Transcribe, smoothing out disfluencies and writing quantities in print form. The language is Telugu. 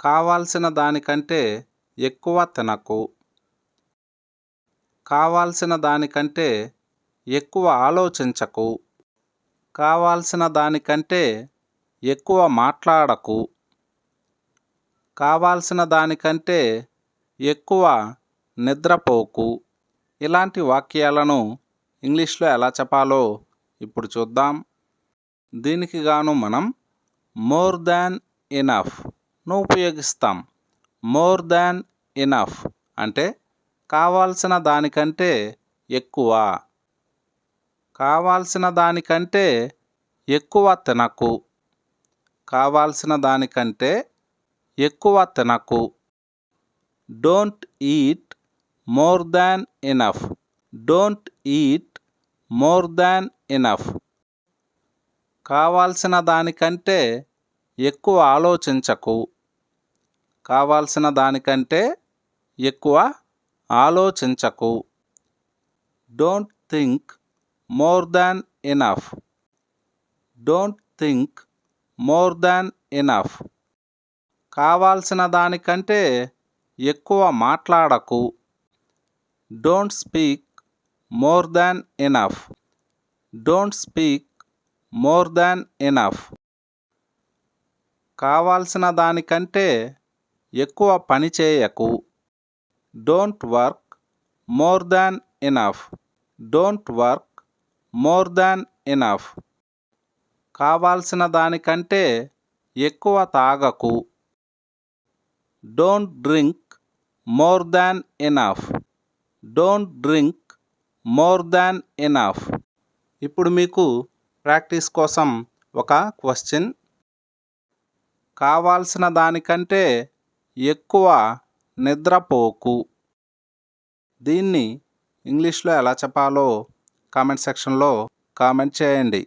కావాల్సిన దానికంటే ఎక్కువ తినకు. కావాల్సిన దానికంటే ఎక్కువ ఆలోచించకు. కావాల్సిన దానికంటే ఎక్కువ మాట్లాడకు. కావాల్సిన దానికంటే ఎక్కువ నిద్రపోకు. ఇలాంటి వాక్యాలను ఇంగ్లీష్లో ఎలా చెప్పాలో ఇప్పుడు చూద్దాం. దీనికి గాను మనం మోర్ దాన్ ఎనఫ్ను ఉపయోగిస్తాం. మోర్ దాన్ ఎనఫ్ అంటే కావాల్సిన దానికంటే ఎక్కువ. కావాల్సిన దానికంటే ఎక్కువ తినకు. కావాల్సిన దానికంటే ఎక్కువ తినకు. Don't eat more than enough. Don't eat more than enough. కావాల్సిన దానికంటే ఎక్కువ ఆలోచించకు. కావాల్సిన దానికంటే ఎక్కువ ఆలోచించకు. Don't think more than enough. Don't think more than enough. కావాల్సిన దానికంటే ఎక్కువ మాట్లాడకు. Don't speak more than enough. Don't speak more than enough. కావాల్సిన దానికంటే ఎక్కువ పని చేయకు. Don't work more than enough. Don't work more than enough. కావాల్సిన దానికంటే ఎక్కువ తాగకు. Don't drink more than enough. Don't drink more than enough. ఇప్పుడు మీకు ప్రాక్టీస్ కోసం ఒక క్వశ్చన్. కావాల్సిన దానికంటే ఎక్కువ నిద్రపోకు. దీన్ని ఇంగ్లీష్లో ఎలా చెప్పాలో కామెంట్ సెక్షన్లో కామెంట్ చేయండి.